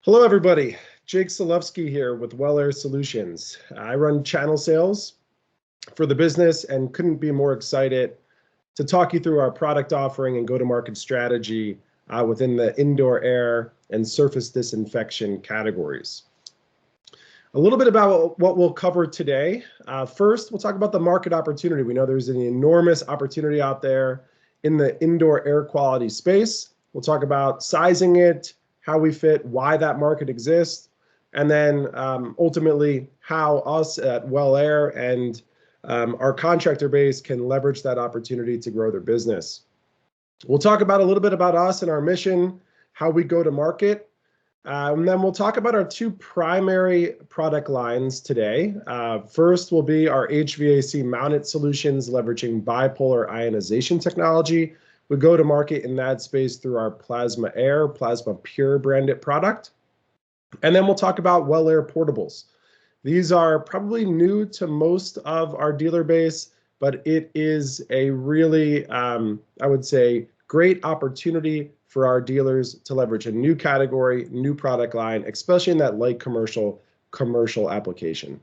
Hello, everybody. Jake Solevsky here with WellAir Solutions. I run channel sales for the business and couldn't be more excited to talk you through our product offering and go-to-market strategy within the indoor air and surface disinfection categories. A little bit about what we'll cover today. First, we'll talk about the market opportunity. We know there's an enormous opportunity out there in the indoor air quality space. We'll talk about sizing it, how we fit, why that market exists, and then ultimately how us at WellAir and our contractor base can leverage that opportunity to grow their business. We'll talk about a little bit about us and our mission, how we go to market, and then we'll talk about our two primary product lines today. First will be our HVAC mounted solutions leveraging bipolar ionization technology. We go to market in that space through our Plasma Air, Plasma Pure branded product. And then we'll talk about WellAir portables. These are probably new to most of our dealer base, but it is a really, I would say, great opportunity for our dealers to leverage a new category, new product line, especially in that light commercial application.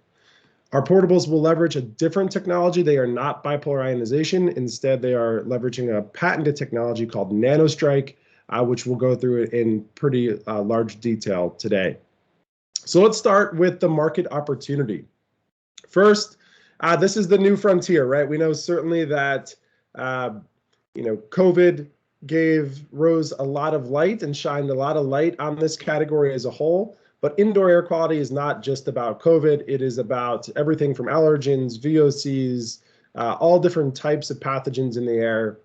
Our portables will leverage a different technology. They are not bipolar ionization. Instead, they are leveraging a patented technology called NanoStrike, which we'll go through in pretty large detail today. So let's start with the market opportunity. First, this is the new frontier, right? We know certainly that COVID gave Rose a lot of light and shined a lot of light on this category as a whole. But indoor air quality is not just about COVID. It is about everything from allergens, VOCs, all different types of pathogens in the air.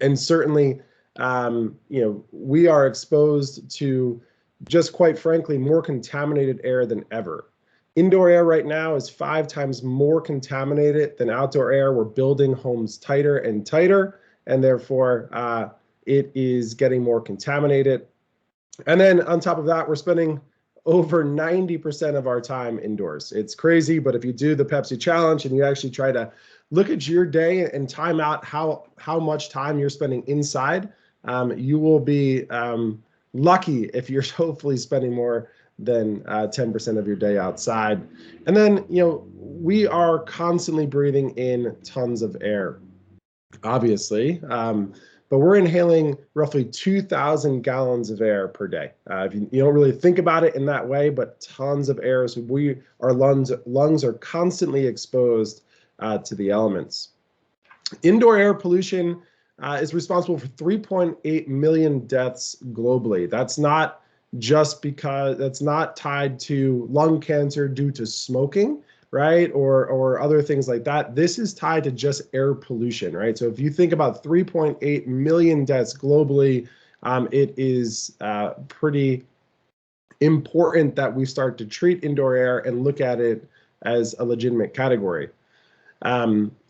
And certainly, we are exposed to, just quite frankly, more contaminated air than ever. Indoor air right now is 5 times more contaminated than outdoor air. We're building homes tighter and tighter, and therefore it is getting more contaminated. And then on top of that, we're spending over 90% of our time indoors. It's crazy, but if you do the Pepsi challenge and you actually try to look at your day and time out how much time you're spending inside, you will be lucky if you're hopefully spending more than 10% of your day outside. And then, we are constantly breathing in tons of air, obviously. But we're inhaling roughly 2,000 gallons of air per day. If you don't really think about it in that way, but tons of air. So our lungs are constantly exposed to the elements. Indoor air pollution is responsible for 3.8 million deaths globally. That's not just because that's not tied to lung cancer due to smoking, right? Or other things like that. This is tied to just air pollution, right? So if you think about 3.8 million deaths globally, it is pretty important that we start to treat indoor air and look at it as a legitimate category.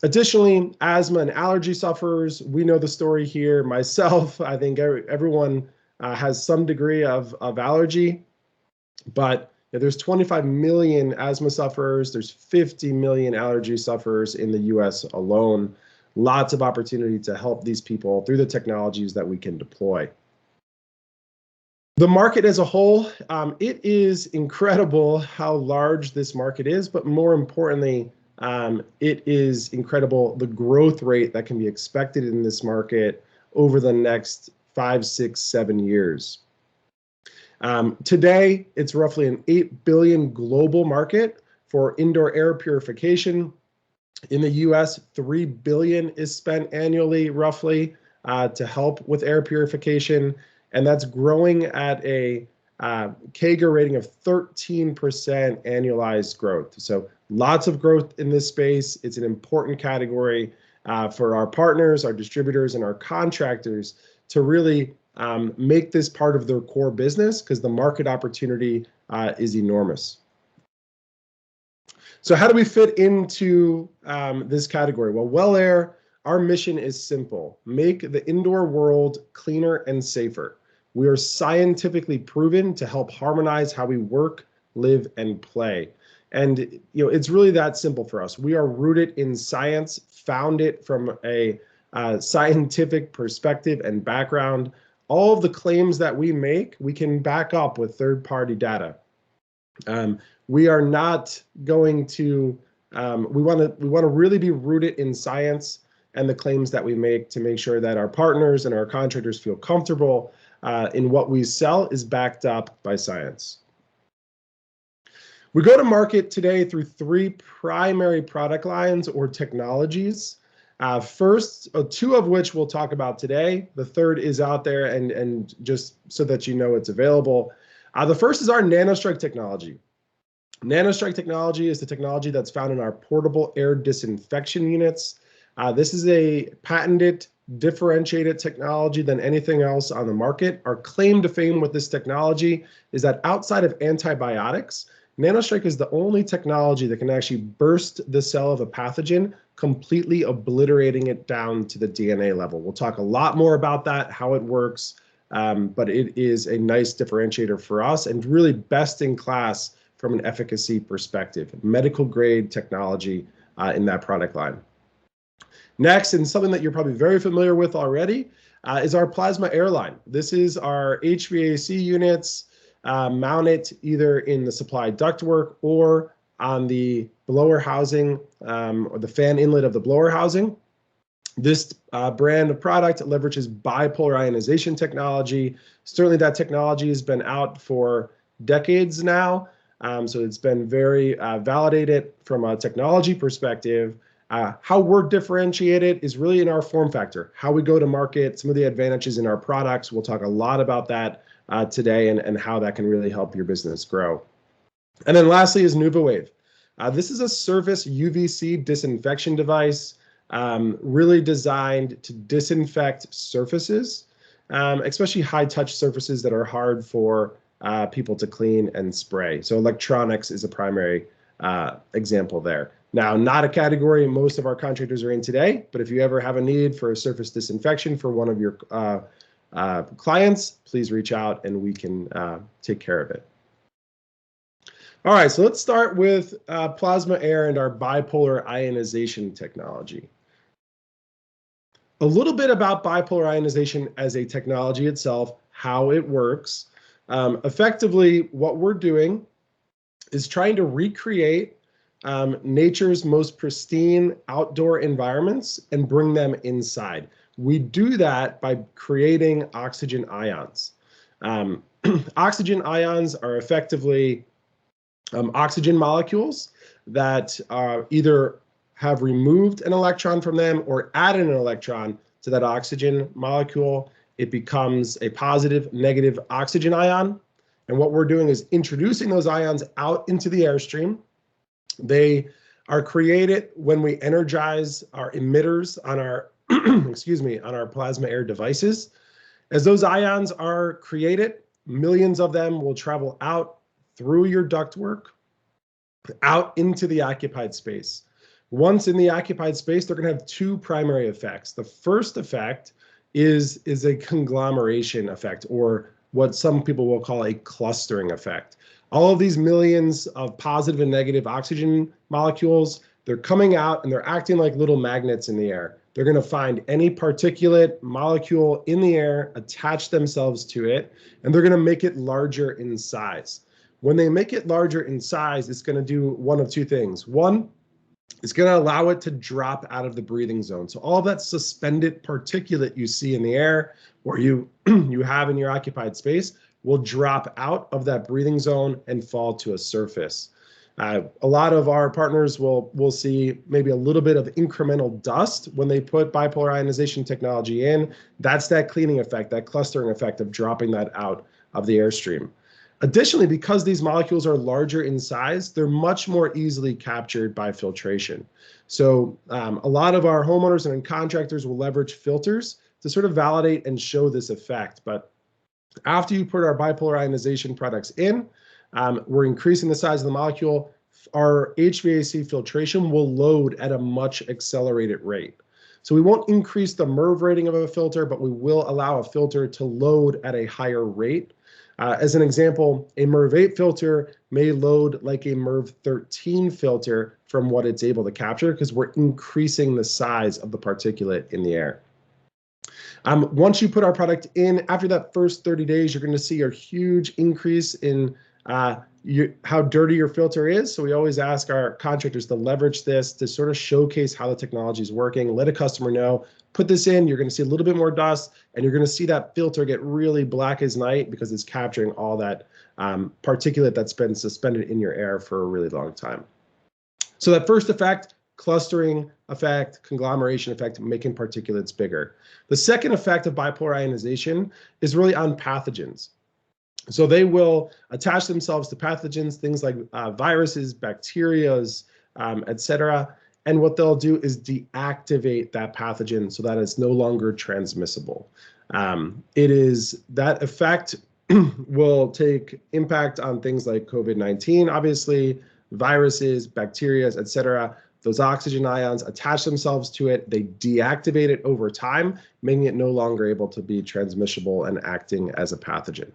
Additionally, asthma and allergy sufferers, we know the story here. Myself, I think everyone has some degree of allergy, but there's 25 million asthma sufferers. There's 50 million allergy sufferers in the US alone. Lots of opportunity to help these people through the technologies that we can deploy. The market as a whole, it is incredible how large this market is, but more importantly, it is incredible the growth rate that can be expected in this market over the next 5, 6, 7 years. Today, it's roughly an $8 billion global market for indoor air purification. In the US, $3 billion is spent annually, roughly, to help with air purification, and that's growing at a CAGR rating of 13% annualized growth. So lots of growth in this space. It's an important category for our partners, our distributors, and our contractors to really make this part of their core business because the market opportunity is enormous. So how do we fit into this category? Well, WellAir, our mission is simple. Make the indoor world cleaner and safer. We are scientifically proven to help harmonize how we work, live, and play. And it's really that simple for us. We are rooted in science, found it from a scientific perspective and background. all of the claims that we make, we can back up with third-party data. We are not going to, we want to really be rooted in science and the claims that we make to make sure that our partners and our contractors feel comfortable in what we sell is backed up by science. We go to market today through 3 primary product lines or technologies. First, 2 of which we'll talk about today. The third is out there, and just so that you know it's available. The first is our NanoStrike technology. NanoStrike technology is the technology that's found in our portable air disinfection units. This is a patented, differentiated technology than anything else on the market. Our claim to fame with this technology is that outside of antibiotics, NanoStrike is the only technology that can actually burst the cell of a pathogen, completely obliterating it down to the DNA level. We'll talk a lot more about that, how it works, but it is a nice differentiator for us and really best in class from an efficacy perspective. Medical grade technology in that product line. Next, and something that you're probably very familiar with already, is our plasma air line. This is our HVAC units mounted either in the supply ductwork or on the blower housing or the fan inlet of the blower housing. This brand of product leverages bipolar ionization technology. Certainly that technology has been out for decades now. So it's been very validated from a technology perspective. How we're differentiated is really in our form factor, how we go to market, some of the advantages in our products. We'll talk a lot about that today and how that can really help your business grow. And then lastly is Novaerus. This is a surface UVC disinfection device really designed to disinfect surfaces, especially high-touch surfaces that are hard for people to clean and spray. So electronics is a primary example there. Now, not a category most of our contractors are in today, but if you ever have a need for a surface disinfection for one of your clients, please reach out and we can take care of it. All right, so let's start with plasma air and our bipolar ionization technology. A little bit about bipolar ionization as a technology itself, how it works. Effectively, what we're doing is trying to recreate nature's most pristine outdoor environments and bring them inside. We do that by creating oxygen ions. Oxygen ions are effectively oxygen molecules that either have removed an electron from them or added an electron to that oxygen molecule. It becomes a positive, negative oxygen ion. And what we're doing is introducing those ions out into the airstream. They are created when we energize our emitters on our, excuse me, on our plasma air devices. As those ions are created, millions of them will travel out through your ductwork, out into the occupied space. Once in the occupied space, they're going to have 2 primary effects. The first effect is a conglomeration effect, or what some people will call a clustering effect. All of these millions of positive and negative oxygen molecules, they're coming out and they're acting like little magnets in the air. They're going to find any particulate molecule in the air, attach themselves to it, and they're going to make it larger in size. When they make it larger in size, it's going to do one of 2 things. One, it's going to allow it to drop out of the breathing zone. So all that suspended particulate you see in the air or you have in your occupied space will drop out of that breathing zone and fall to a surface. A lot of our partners will see maybe a little bit of incremental dust when they put bipolar ionization technology in. That's that cleaning effect, that clustering effect of dropping that out of the airstream. Additionally, because these molecules are larger in size, they're much more easily captured by filtration. So a lot of our homeowners and contractors will leverage filters to sort of validate and show this effect. But after you put our bipolar ionization products in, we're increasing the size of the molecule. Our HVAC filtration will load at a much accelerated rate. So we won't increase the MERV rating of a filter, but we will allow a filter to load at a higher rate. As an example, a MERV 8 filter may load like a MERV 13 filter from what it's able to capture because we're increasing the size of the particulate in the air. Once you put our product in, after that first 30 days, you're going to see a huge increase in how dirty your filter is. So we always ask our contractors to leverage this to sort of showcase how the technology is working, let a customer know, put this in, you're going to see a little bit more dust, and you're going to see that filter get really black as night because it's capturing all that particulate that's been suspended in your air for a really long time. So that first effect, clustering effect, conglomeration effect, making particulates bigger. The second effect of bipolar ionization is really on pathogens. So they will attach themselves to pathogens, things like viruses, bacteria, et cetera. And what they'll do is deactivate that pathogen so that it's no longer transmissible. That effect will take impact on things like COVID-19, obviously, viruses, bacteria, et cetera. Those oxygen ions attach themselves to it. They deactivate it over time, making it no longer able to be transmissible and acting as a pathogen.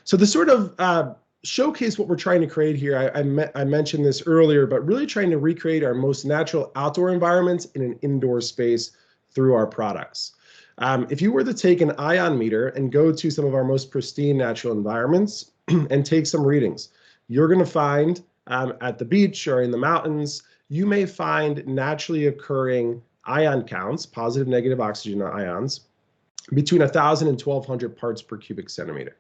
So to sort of showcase what we're trying to create here, I mentioned this earlier, but really trying to recreate our most natural outdoor environments in an indoor space through our products. If you were to take an ion meter and go to some of our most pristine natural environments and take some readings, you're going to find at the beach or in the mountains, you may find naturally occurring ion counts, positive, negative oxygen ions, between 1,000 and 1,200 parts per cubic centimeter.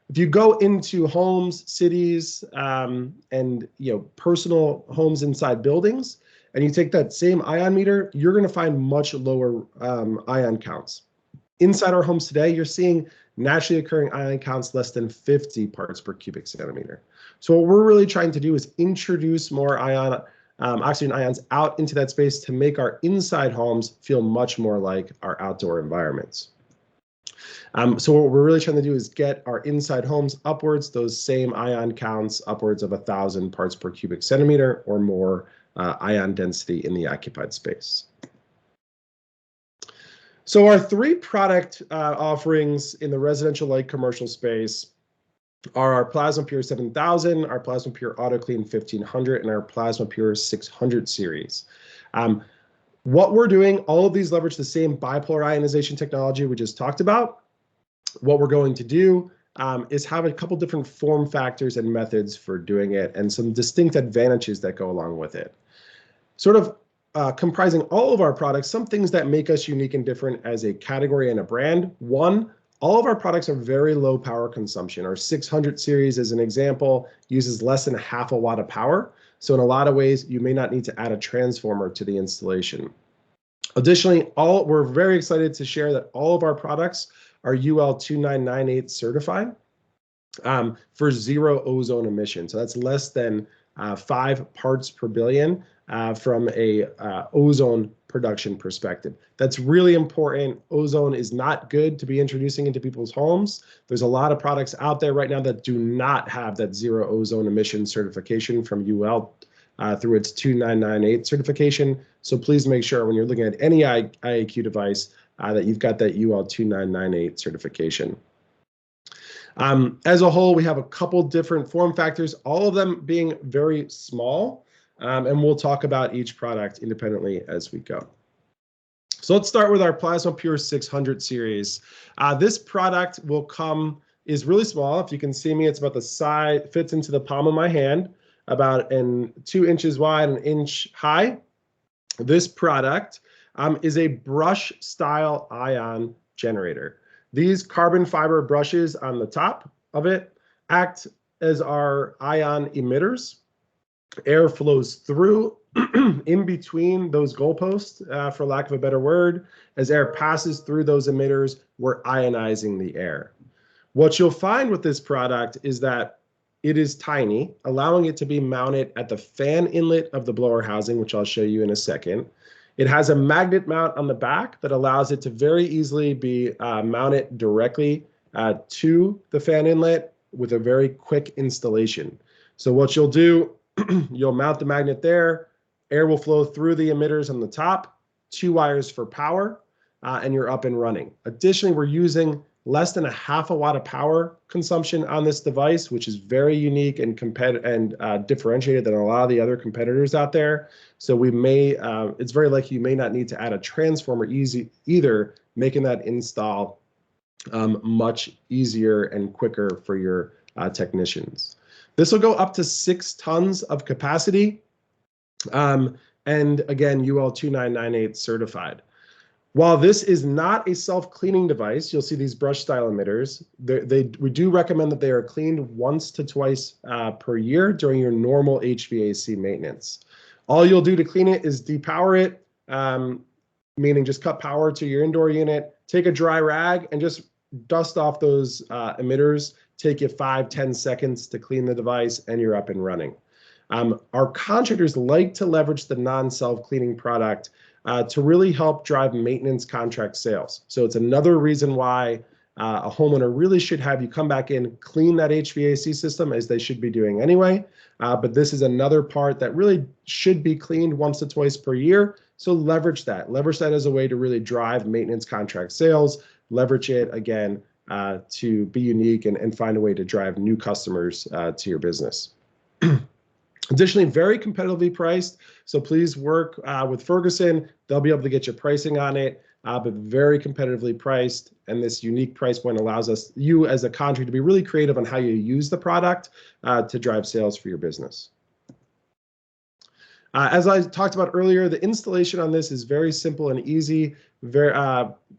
If you go into homes, cities, and personal homes inside buildings, and you take that same ion meter, you're going to find much lower ion counts. Inside our homes today, you're seeing naturally occurring ion counts less than 50 parts per cubic centimeter. So what we're really trying to do is introduce more oxygen ions out into that space to make our inside homes feel much more like our outdoor environments. So what we're really trying to do is get our inside homes upwards, those same ion counts upwards of 1,000 parts per cubic centimeter or more ion density in the occupied space. So our three product offerings in the residential light commercial space are our Plasma Pure 7000, our Plasma Pure AutoClean 1500, and our Plasma Pure 600 series. What we're doing, all of these leverage the same bipolar ionization technology we just talked about. What we're going to do is have a couple different form factors and methods for doing it and some distinct advantages that go along with it. Sort of comprising all of our products, some things that make us unique and different as a category and a brand. One, all of our products are very low power consumption. Our 600 series, as an example, uses less than half a watt of power. So in a lot of ways, you may not need to add a transformer to the installation. Additionally, we're very excited to share that all of our products are UL 2998 certified for zero ozone emission. So that's less than 5 parts per billion from a ozone production perspective. That's really important. Ozone is not good to be introducing into people's homes. There's a lot of products out there right now that do not have that zero ozone emission certification from UL through its 2998 certification. So please make sure when you're looking at any IAQ device that you've got that UL 2998 certification. As a whole, we have a couple different form factors, all of them being very small, and we'll talk about each product independently as we go. So let's start with our Plasma Pure 600 series. This product is really small. If you can see me, it's about the size, fits into the palm of my hand, about 2 inches wide, 1 inch high. This product is a brush style ion generator. These carbon fiber brushes on the top of it act as our ion emitters. Air flows through in between those goalposts, for lack of a better word. As air passes through those emitters, we're ionizing the air. What you'll find with this product is that it is tiny, allowing it to be mounted at the fan inlet of the blower housing, which I'll show you in a second. It has a magnet mount on the back that allows it to very easily be mounted directly to the fan inlet with a very quick installation. So what you'll do, you'll mount the magnet there, air will flow through the emitters on the top, 2 wires for power, and you're up and running. Additionally, we're using less than a half a watt of power consumption on this device, which is very unique and differentiated than a lot of the other competitors out there. So we may, it's very likely you may not need to add a transformer either, making that install much easier and quicker for your technicians. This will go up to 6 tons of capacity, and again, UL 2998 certified. While this is not a self-cleaning device, you'll see these brush style emitters. We do recommend that they are cleaned once to twice per year during your normal HVAC maintenance. All you'll do to clean it is depower it, meaning just cut power to your indoor unit, take a dry rag and just dust off those emitters. Take you 5-10 seconds to clean the device and you're up and running. Our contractors like to leverage the non-self-cleaning product to really help drive maintenance contract sales. So it's another reason why a homeowner really should have you come back in, clean that HVAC system, as they should be doing anyway. But this is another part that really should be cleaned once to twice per year. So leverage that. Leverage that as a way to really drive maintenance contract sales. Leverage it, again, to be unique and find a way to drive new customers to your business. Additionally, very competitively priced, so please work with Ferguson. They'll be able to get you pricing on it, but very competitively priced. And this unique price point allows you as a contractor to be really creative on how you use the product to drive sales for your business. As I talked about earlier, the installation on this is very simple and easy. Very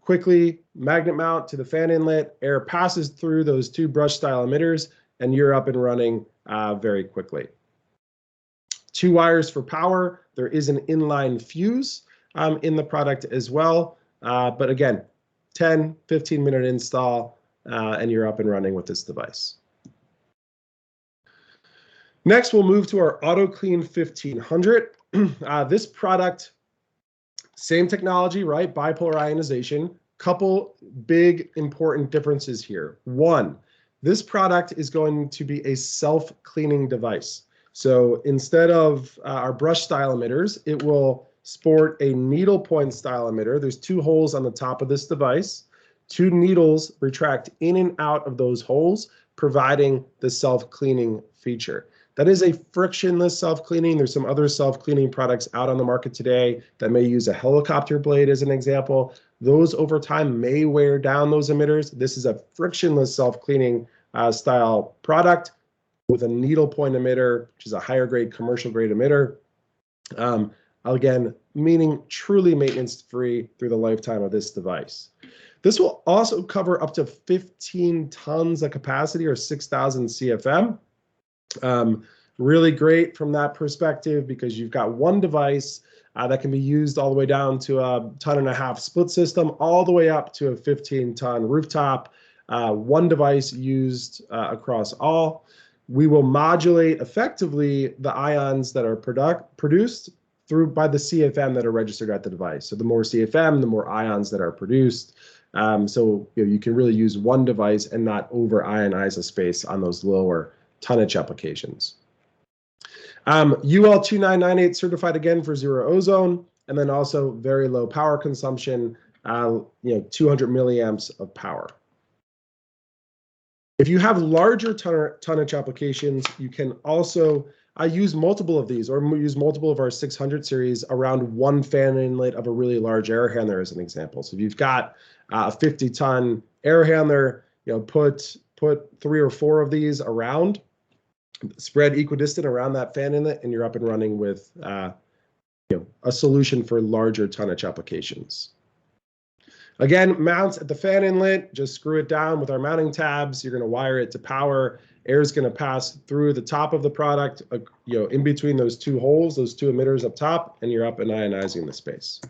quickly, magnet mount to the fan inlet, air passes through those 2 brush style emitters, and you're up and running very quickly. 2 wires for power. There is an inline fuse in the product as well. But again, 10-15 minute install and you're up and running with this device. Next, we'll move to our AutoClean 1500. This product, same technology, right? Bipolar ionization. Couple big important differences here. One, this product is going to be a self-cleaning device. So instead of our brush style emitters, it will sport a needle point style emitter. There's 2 holes on the top of this device. 2 needles retract in and out of those holes, providing the self-cleaning feature. That is a frictionless self-cleaning. There's some other self-cleaning products out on the market today that may use a helicopter blade as an example. Those over time may wear down those emitters. This is a frictionless self-cleaning style product with a needle point emitter, which is a higher grade commercial grade emitter. Again, meaning truly maintenance free through the lifetime of this device. This will also cover up to 15 tons of capacity or 6,000 CFM. Really great from that perspective because you've got one device that can be used all the way down to a 1.5 ton split system, all the way up to a 15-ton rooftop. One device used across all. We will modulate effectively the ions that are produced by the CFM that are registered at the device. So the more CFM, the more ions that are produced. So you can really use one device and not over ionize a space on those lower tonnage applications. UL 2998 certified again for 0 ozone, and then also very low power consumption, 200 milliamps of power. If you have larger tonnage applications, you can also use multiple of these or use multiple of our 600 series around one fan inlet of a really large air handler as an example. So if you've got a 50-ton air handler, put 3 or 4 of these around, spread equidistant around that fan inlet, and you're up and running with a solution for larger tonnage applications. Again, mounts at the fan inlet, just screw it down with our mounting tabs. You're going to wire it to power. Air is going to pass through the top of the product, in between those 2 holes, those 2 emitters up top, and you're up and ionizing the space.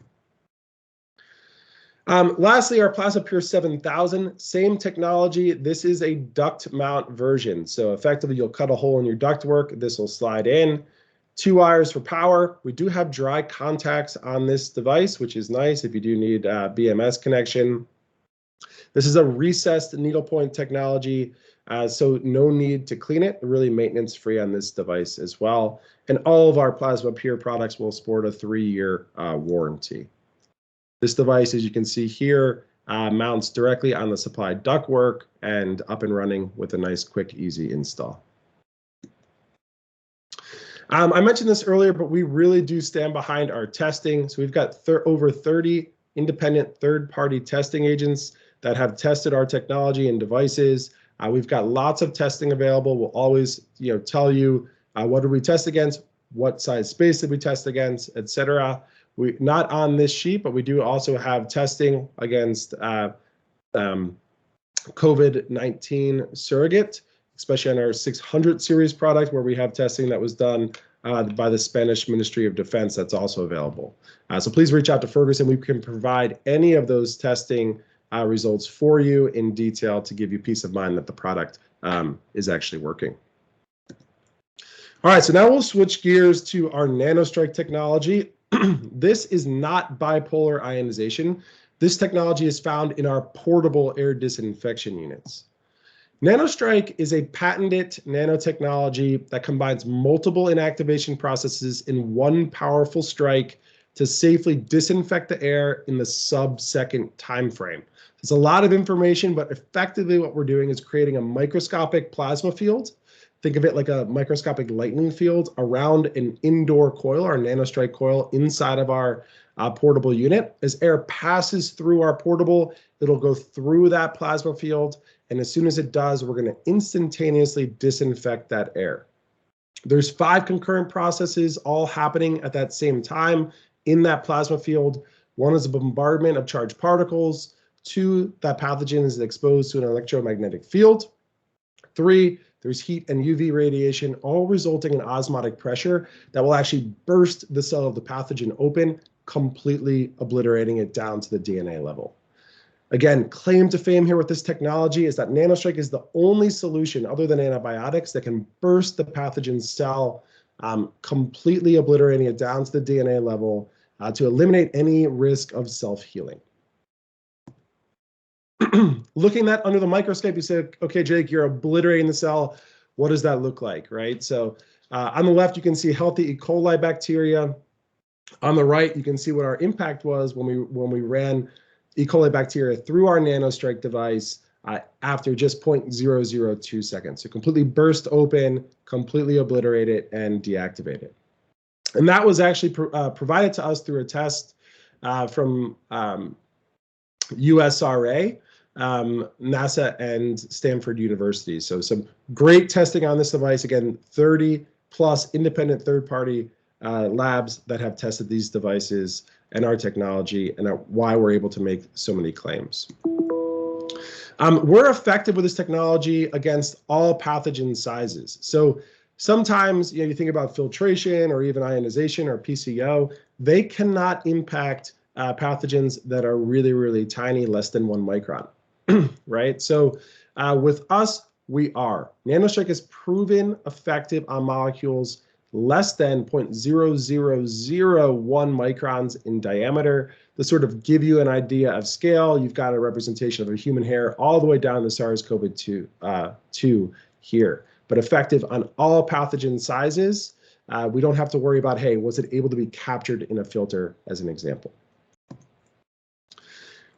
Lastly, our Plasma Pure 7000, same technology. This is a duct mount version. So effectively, you'll cut a hole in your ductwork. This will slide in. 2 wires for power. We do have dry contacts on this device, which is nice if you do need BMS connection. This is a recessed needlepoint technology, so no need to clean it. Really maintenance free on this device as well. And all of our Plasma Pure products will sport a 3-year warranty. This device, as you can see here, mounts directly on the supply ductwork and up and running with a nice, quick, easy install. I mentioned this earlier, but we really do stand behind our testing. So we've got over 30 independent third-party testing agents that have tested our technology and devices. We've got lots of testing available. We'll always, tell you what did we test against, what size space did we test against, et cetera. We not on this sheet, but we do also have testing against COVID-19 surrogate, especially on our 600 series product, where we have testing that was done by the Spanish Ministry of Defense that's also available. So please reach out to Ferguson. We can provide any of those testing results for you in detail to give you peace of mind that the product is actually working. All right, so now we'll switch gears to our NanoStrike technology. This is not bipolar ionization. This technology is found in our portable air disinfection units. NanoStrike is a patented nanotechnology that combines multiple inactivation processes in one powerful strike to safely disinfect the air in the sub-second time frame. It's a lot of information, but effectively what we're doing is creating a microscopic plasma field. Think of it like a microscopic lightning field around an indoor coil, our NanoStrike coil, inside of our portable unit. As air passes through our portable, it'll go through that plasma field. And as soon as it does, we're going to instantaneously disinfect that air. There's 5 concurrent processes all happening at that same time in that plasma field. 1 is a bombardment of charged particles. 2, that pathogen is exposed to an electromagnetic field. 3, there's heat and UV radiation, all resulting in osmotic pressure that will actually burst the cell of the pathogen open, completely obliterating it down to the DNA level. Again, claim to fame here with this technology is that NanoStrike is the only solution other than antibiotics that can burst the pathogen cell, completely obliterating it down to the DNA level to eliminate any risk of self-healing. Looking at under the microscope, you say, okay, Jake, you're obliterating the cell. What does that look like, right? So on the left, you can see healthy E. coli bacteria. On the right, you can see what our impact was when we ran E. coli bacteria through our NanoStrike device after just 0.002 seconds. So completely burst open, completely obliterate it, and deactivate it. And that was actually provided to us through a test from USRA, NASA, and Stanford University. So some great testing on this device. Again, 30 plus independent third-party labs that have tested these devices and our technology, and why we're able to make so many claims. We're effective with this technology against all pathogen sizes. So sometimes you think about filtration or even ionization or PCO, they cannot impact pathogens that are really, really tiny, less than 1 micron, right? So with us, we are. NanoStrike is proven effective on molecules less than 0.0001 microns in diameter. To sort of give you an idea of scale, you've got a representation of a human hair all the way down to SARS-CoV-2 here, but effective on all pathogen sizes. We don't have to worry about, hey, was it able to be captured in a filter, as an example.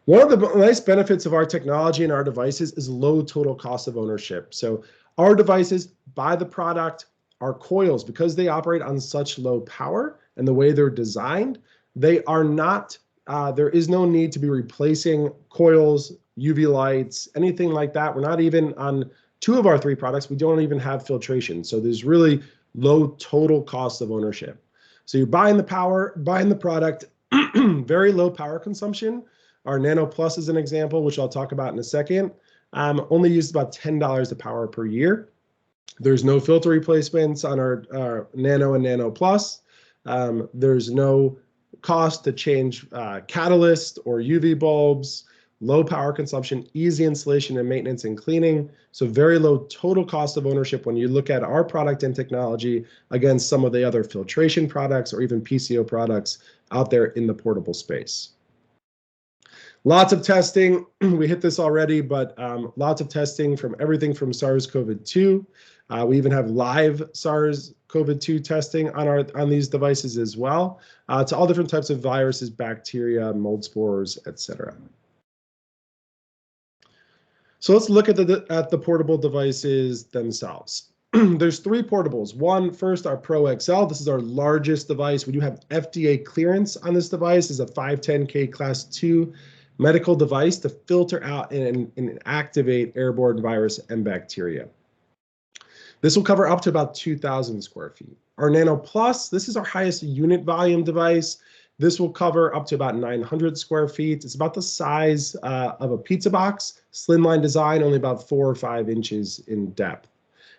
One of the nice benefits of our technology and our devices is low total cost of ownership. So our devices, buy the product, our coils, because they operate on such low power and the way they're designed, they are not, there is no need to be replacing coils, UV lights, anything like that. We're not even on 2 of our 3 products, we don't even have filtration. So there's really low total cost of ownership. So you're buying the power, buying the product, very low power consumption. Our Nano Plus is an example, which I'll talk about in a second, only uses about $10 of power per year. There's no filter replacements on our Nano and Nano Plus. There's no cost to change catalyst or UV bulbs, low power consumption, easy installation and maintenance and cleaning. So very low total cost of ownership when you look at our product and technology against some of the other filtration products or even PCO products out there in the portable space. Lots of testing, we hit this already, but lots of testing from everything from SARS-CoV-2. We even have live SARS-CoV-2 testing on these devices as well, to all different types of viruses, bacteria, mold spores, etc. So let's look at the portable devices themselves. There's three portables. One, first, our Pro XL. This is our largest device. We do have FDA clearance on this device. It's a 510K Class 2 medical device to filter out and activate airborne virus and bacteria. This will cover up to about 2,000 square feet. Our Nano Plus, this is our highest unit volume device. This will cover up to about 900 square feet. It's about the size of a pizza box, slimline design, only about 4 or 5 inches in depth.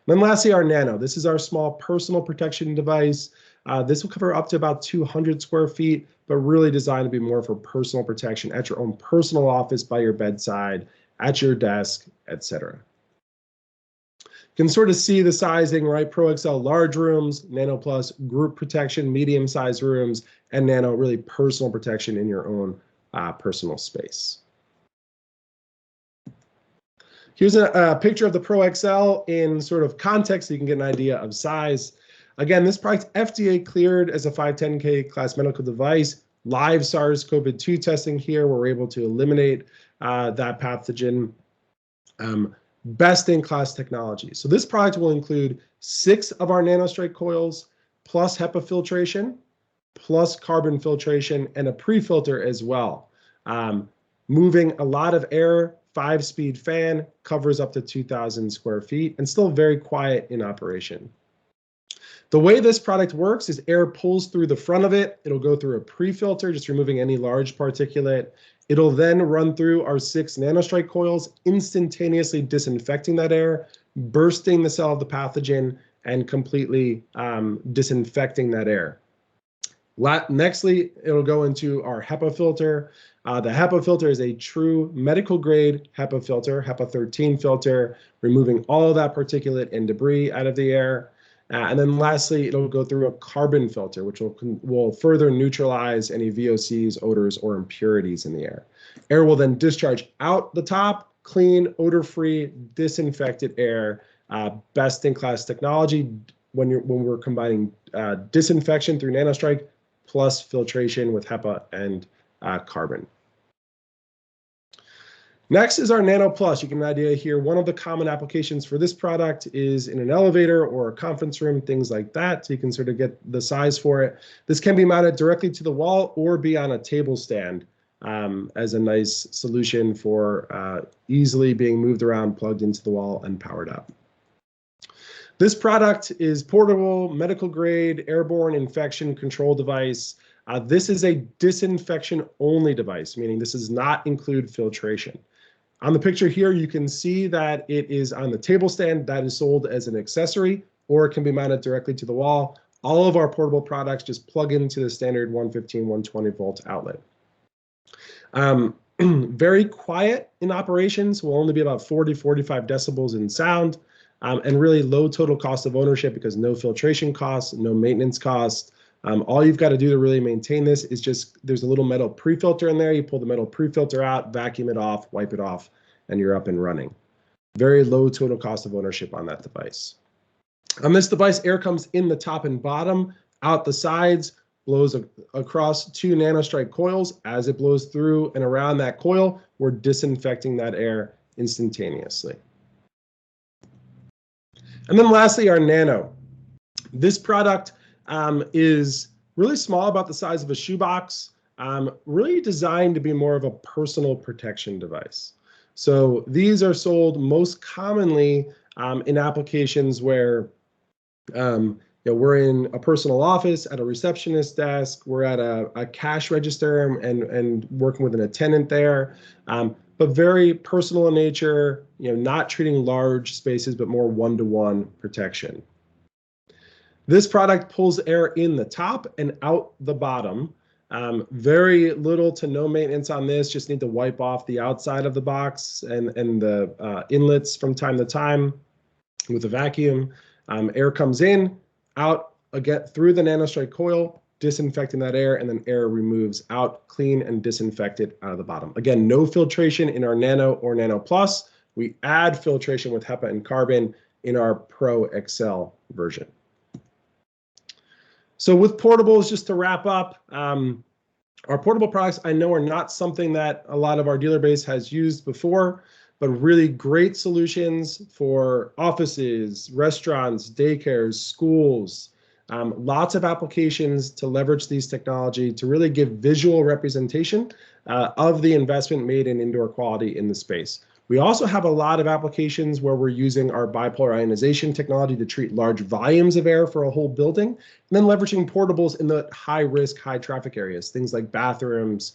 And then lastly, our Nano. This is our small personal protection device. This will cover up to about 200 square feet, but really designed to be more for personal protection at your own personal office, by your bedside, at your desk, etc. You can sort of see the sizing, right? Pro XL large rooms, Nano Plus group protection, medium-sized rooms, and Nano really personal protection in your own personal space. Here's a picture of the Pro XL in sort of context so you can get an idea of size. Again, this product FDA cleared as a 510K class medical device. Live SARS-CoV-2 testing here, where we're able to eliminate that pathogen. Best-in-class technology. So this product will include 6 of our nanostrike coils, plus HEPA filtration, plus carbon filtration, and a pre-filter as well. Moving a lot of air, 5-speed fan, covers up to 2,000 square feet, and still very quiet in operation. The way this product works is air pulls through the front of it. It'll go through a pre-filter, just removing any large particulate. It'll then run through our 6 nanostrike coils, instantaneously disinfecting that air, bursting the cell of the pathogen, and completely disinfecting that air. Nextly, it'll go into our HEPA filter. The HEPA filter is a true medical grade HEPA filter, HEPA 13 filter, removing all that particulate and debris out of the air. And then lastly, it'll go through a carbon filter, which will further neutralize any VOCs, odors, or impurities in the air. Air will then discharge out the top, clean, odor-free, disinfected air. Best-in-class technology when we're combining disinfection through nanostrike plus filtration with HEPA and carbon. Next is our Nano Plus. You can get an idea here. One of the common applications for this product is in an elevator or a conference room, things like that. So you can sort of get the size for it. This can be mounted directly to the wall or be on a table stand as a nice solution for easily being moved around, plugged into the wall, and powered up. This product is portable, medical grade, airborne infection control device. This is a disinfection only device, meaning this does not include filtration. On the picture here, you can see that it is on the table stand. That is sold as an accessory, or it can be mounted directly to the wall. All of our portable products just plug into the standard 115, 120 volt outlet. Very quiet in operations, will only be about 40, 45 decibels in sound, and really low total cost of ownership because no filtration costs, no maintenance costs. All you've got to do to really maintain this is just, there's a little metal pre-filter in there. You pull the metal pre-filter out, vacuum it off, wipe it off, and you're up and running. Very low total cost of ownership on that device. On this device, air comes in the top and bottom, out the sides, blows across 2 nanostrike coils. As it blows through and around that coil, we're disinfecting that air instantaneously. And then lastly, our Nano. This product is really small, about the size of a shoebox, really designed to be more of a personal protection device. So these are sold most commonly in applications where we're in a personal office, at a receptionist desk, we're at a cash register and working with an attendant there, but very personal in nature, not treating large spaces, but more one-to-one protection. This product pulls air in the top and out the bottom. Very little to no maintenance on this. Just need to wipe off the outside of the box and the inlets from time to time with a vacuum. Air comes in, out again through the nanostrike coil, disinfecting that air, and then air removes out, clean and disinfected out of the bottom. Again, no filtration in our Nano or Nano Plus. We add filtration with HEPA and carbon in our Pro XL version. So with portables, just to wrap up, our portable products I know are not something that a lot of our dealer base has used before. but really great solutions for offices, restaurants, daycares, schools. Lots of applications to leverage these technology to really give visual representation of the investment made in indoor quality in the space. We also have a lot of applications where we're using our bipolar ionization technology to treat large volumes of air for a whole building, and then leveraging portables in the high risk, high traffic areas, things like bathrooms,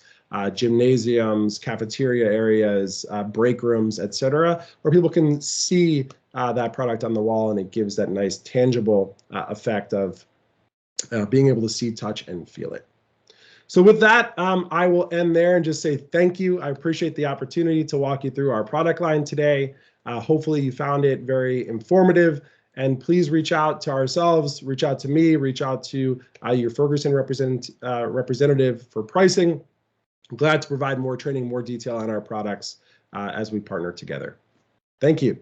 gymnasiums, cafeteria areas, break rooms, et cetera, where people can see that product on the wall, and it gives that nice tangible effect of being able to see, touch, and feel it. So with that, I will end there and just say thank you. I appreciate the opportunity to walk you through our product line today. Hopefully you found it very informative, and please reach out to ourselves, reach out to me, reach out to your Ferguson representative for pricing. I'm glad to provide more training, more detail on our products as we partner together. Thank you.